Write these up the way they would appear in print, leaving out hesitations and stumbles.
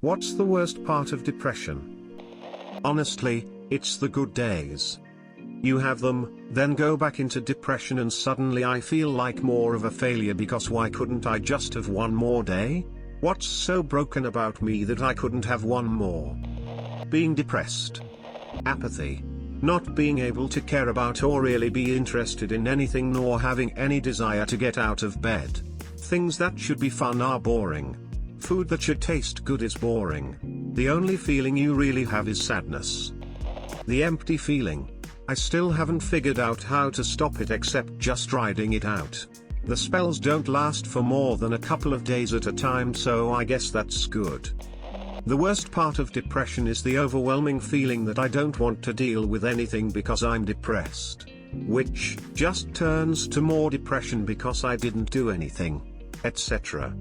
What's the worst part of depression? Honestly, it's the good days. You have them, then go back into depression and suddenly I feel like more of a failure because why couldn't I just have one more day? What's so broken about me that I couldn't have one more? Being depressed. Apathy. Not being able to care about or really be interested in anything nor having any desire to get out of bed. Things that should be fun are boring. Food that should taste good is boring. The only feeling you really have is sadness. The empty feeling. I still haven't figured out how to stop it except just riding it out. The spells don't last for more than a couple of days at a time, so I guess that's good. The worst part of depression is the overwhelming feeling that I don't want to deal with anything because I'm depressed. Which just turns to more depression because I didn't do anything, etc.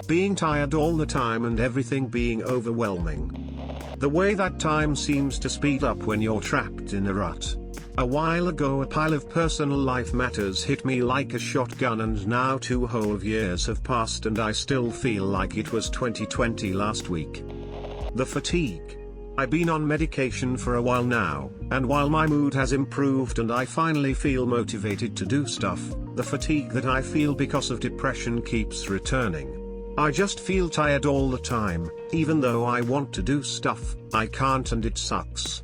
Being tired all the time and everything being overwhelming. The way that time seems to speed up when you're trapped in a rut. A while ago a pile of personal life matters hit me like a shotgun and now 2 whole years have passed and I still feel like it was 2020 last week. The fatigue. I've been on medication for a while now, and while my mood has improved and I finally feel motivated to do stuff, the fatigue that I feel because of depression keeps returning. I just feel tired all the time, even though I want to do stuff, I can't and it sucks.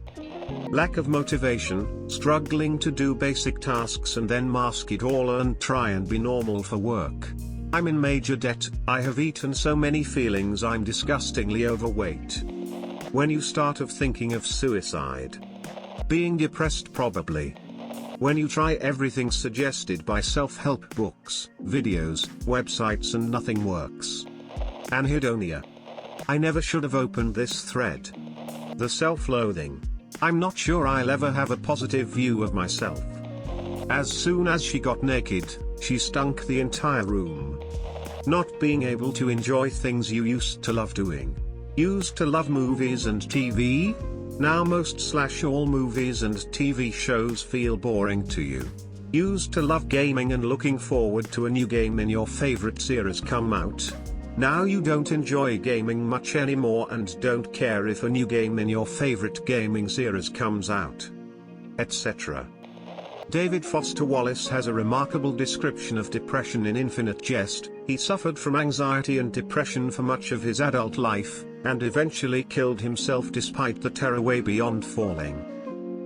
Lack of motivation, struggling to do basic tasks and then mask it all and try and be normal for work. I'm in major debt, I have eaten so many feelings I'm disgustingly overweight. When you start of thinking of suicide. Being depressed probably. When you try everything suggested by self-help books, videos, websites and nothing works. Anhedonia. I never should have opened this thread. The self-loathing. I'm not sure I'll ever have a positive view of myself. As soon as she got naked, she stunk the entire room. Not being able to enjoy things you used to love doing. Used to love movies and TV? Now most/all movies and TV shows feel boring to you. Used to love gaming and looking forward to a new game in your favorite series come out. Now you don't enjoy gaming much anymore and don't care if a new game in your favorite gaming series comes out. Etc. David Foster Wallace has a remarkable description of depression in Infinite Jest. He suffered from anxiety and depression for much of his adult life, and eventually killed himself despite the terror way beyond falling.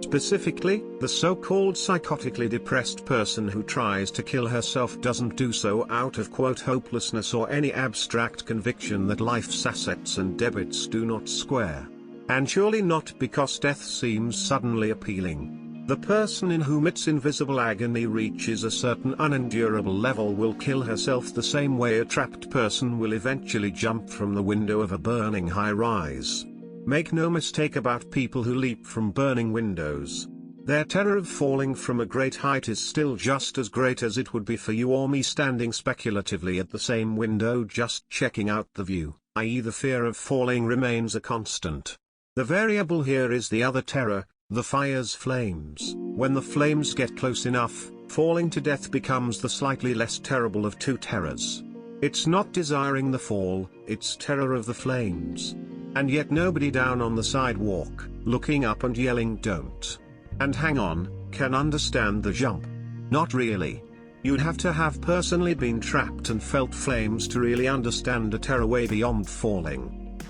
Specifically, the so-called psychotically depressed person who tries to kill herself doesn't do so out of quote hopelessness or any abstract conviction that life's assets and debits do not square. And surely not because death seems suddenly appealing. The person in whom its invisible agony reaches a certain unendurable level will kill herself the same way a trapped person will eventually jump from the window of a burning high-rise. Make no mistake about people who leap from burning windows. Their terror of falling from a great height is still just as great as it would be for you or me standing speculatively at the same window just checking out the view, i.e. the fear of falling remains a constant. The variable here is the other terror, the fire's flames. When the flames get close enough, falling to death becomes the slightly less terrible of two terrors. It's not desiring the fall, it's terror of the flames. And yet nobody down on the sidewalk, looking up and yelling "Don't!" and "Hang on," can understand the jump. Not really. You'd have to have personally been trapped and felt flames to really understand a terror way beyond falling.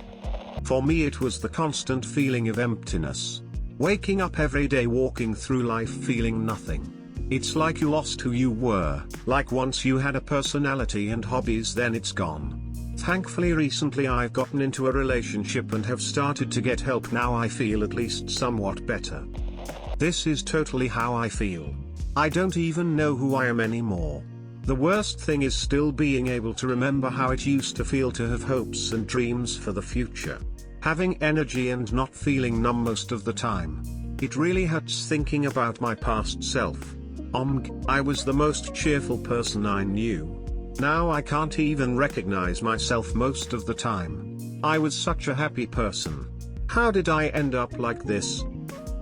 For me it was the constant feeling of emptiness. Waking up every day walking through life feeling nothing. It's like you lost who you were, like once you had a personality and hobbies then it's gone. Thankfully recently I've gotten into a relationship and have started to get help now I feel at least somewhat better. This is totally how I feel. I don't even know who I am anymore. The worst thing is still being able to remember how it used to feel to have hopes and dreams for the future. Having energy and not feeling numb most of the time. It really hurts thinking about my past self. I was the most cheerful person I knew. Now I can't even recognize myself most of the time. I was such a happy person. How did I end up like this?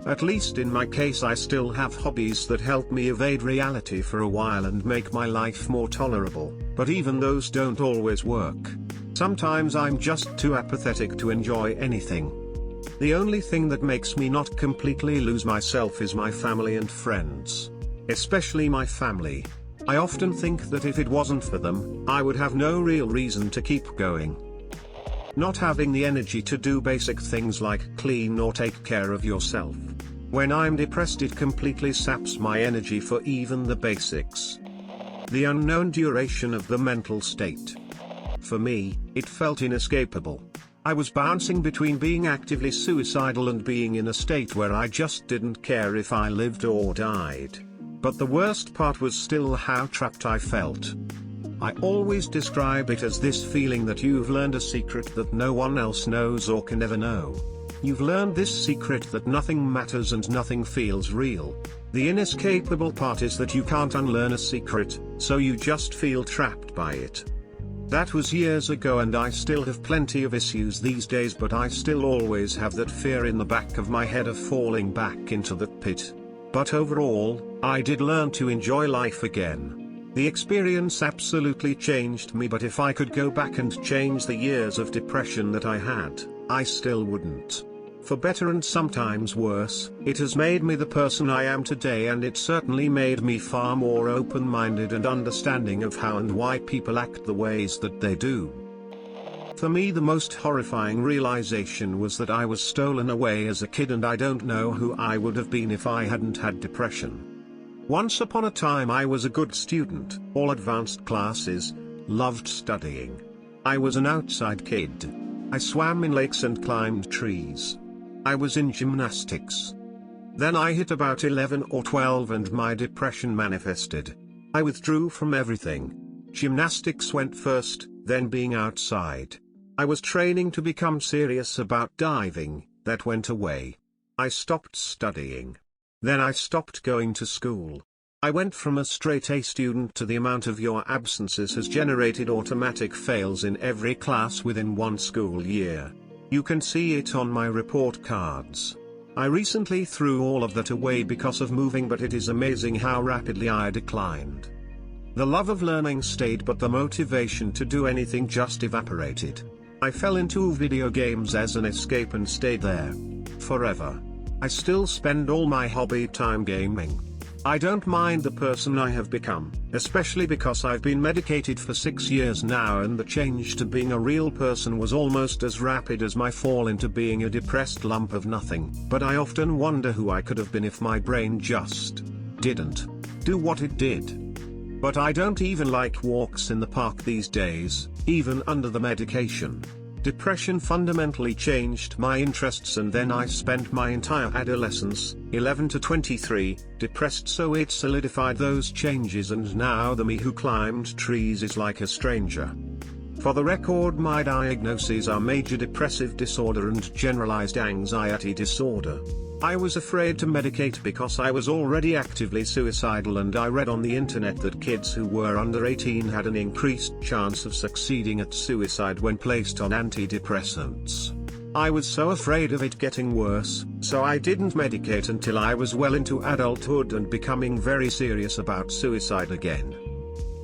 At least in my case I still have hobbies that help me evade reality for a while and make my life more tolerable, but even those don't always work. Sometimes I'm just too apathetic to enjoy anything. The only thing that makes me not completely lose myself is my family and friends. Especially my family. I often think that if it wasn't for them, I would have no real reason to keep going. Not having the energy to do basic things like clean or take care of yourself. When I'm depressed, it completely saps my energy for even the basics. The unknown duration of the mental state. For me, it felt inescapable. I was bouncing between being actively suicidal and being in a state where I just didn't care if I lived or died. But the worst part was still how trapped I felt. I always describe it as this feeling that you've learned a secret that no one else knows or can ever know. You've learned this secret that nothing matters and nothing feels real. The inescapable part is that you can't unlearn a secret, so you just feel trapped by it. That was years ago and I still have plenty of issues these days, but I still always have that fear in the back of my head of falling back into that pit. But overall, I did learn to enjoy life again. The experience absolutely changed me, but if I could go back and change the years of depression that I had, I still wouldn't. For better and sometimes worse, it has made me the person I am today, and it certainly made me far more open-minded and understanding of how and why people act the ways that they do. For me, the most horrifying realization was that I was stolen away as a kid, and I don't know who I would have been if I hadn't had depression. Once upon a time I was a good student, all advanced classes, loved studying. I was an outside kid. I swam in lakes and climbed trees. I was in gymnastics. Then I hit about 11 or 12 and my depression manifested. I withdrew from everything. Gymnastics went first, then being outside. I was training to become serious about diving, that went away. I stopped studying. Then I stopped going to school. I went from a straight A student to the amount of your absences has generated automatic fails in every class within one school year. You can see it on my report cards. I recently threw all of that away because of moving, but it is amazing how rapidly I declined. The love of learning stayed, but the motivation to do anything just evaporated. I fell into video games as an escape and stayed there forever. I still spend all my hobby time gaming. I don't mind the person I have become, especially because I've been medicated for 6 years now, and the change to being a real person was almost as rapid as my fall into being a depressed lump of nothing. But I often wonder who I could have been if my brain just didn't do what it did. But I don't even like walks in the park these days, even under the medication. Depression fundamentally changed my interests, and then I spent my entire adolescence, 11 to 23, depressed, so it solidified those changes, and now the me who climbed trees is like a stranger. For the record, my diagnoses are major depressive disorder and generalized anxiety disorder. I was afraid to medicate because I was already actively suicidal, and I read on the internet that kids who were under 18 had an increased chance of succeeding at suicide when placed on antidepressants. I was so afraid of it getting worse, so I didn't medicate until I was well into adulthood and becoming very serious about suicide again.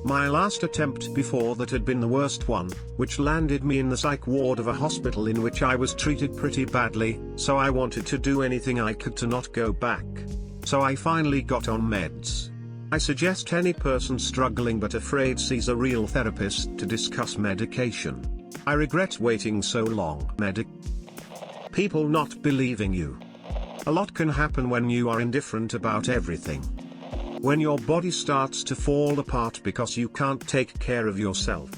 My last attempt before that had been the worst one, which landed me in the psych ward of a hospital in which I was treated pretty badly, so I wanted to do anything I could to not go back. So I finally got on meds. I suggest any person struggling but afraid sees a real therapist to discuss medication. I regret waiting so long. People not believing you. A lot can happen when you are indifferent about everything. When your body starts to fall apart because you can't take care of yourself.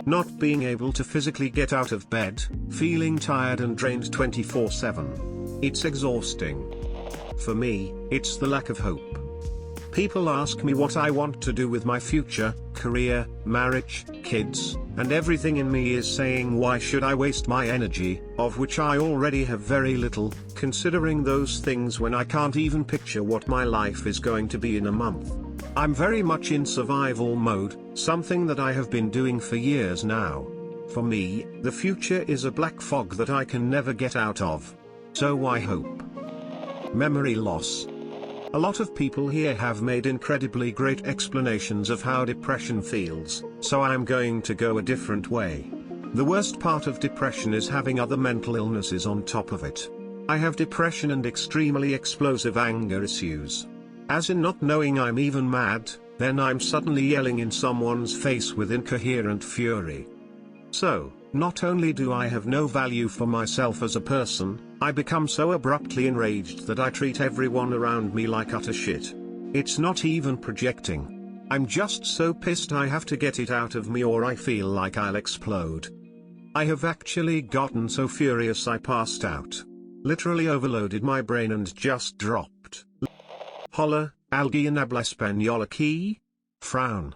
Not being able to physically get out of bed, feeling tired and drained 24/7. It's exhausting. For me, it's the lack of hope. People ask me what I want to do with my future, career, marriage, kids, and everything in me is saying, why should I waste my energy, of which I already have very little, considering those things when I can't even picture what my life is going to be in a month. I'm very much in survival mode, something that I have been doing for years now. For me, the future is a black fog that I can never get out of. So why hope? Memory loss. A lot of people here have made incredibly great explanations of how depression feels, so I'm going to go a different way. The worst part of depression is having other mental illnesses on top of it. I have depression and extremely explosive anger issues. As in not knowing I'm even mad, then I'm suddenly yelling in someone's face with incoherent fury. So, not only do I have no value for myself as a person, I become so abruptly enraged that I treat everyone around me like utter shit. It's not even projecting. I'm just so pissed I have to get it out of me or I feel like I'll explode. I have actually gotten so furious I passed out. Literally overloaded my brain and just dropped. Holla, alguien habla español aquí? Frown.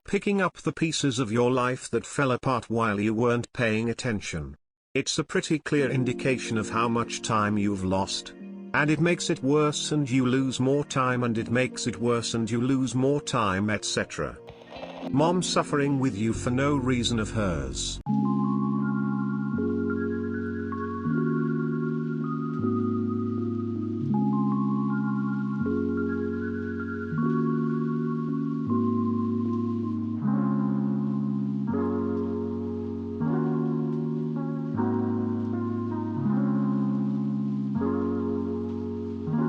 Picking up the pieces of your life that fell apart while you weren't paying attention. It's a pretty clear indication of how much time you've lost. And it makes it worse and you lose more time and it makes it worse and you lose more time, etc. Mom suffering with you for no reason of hers.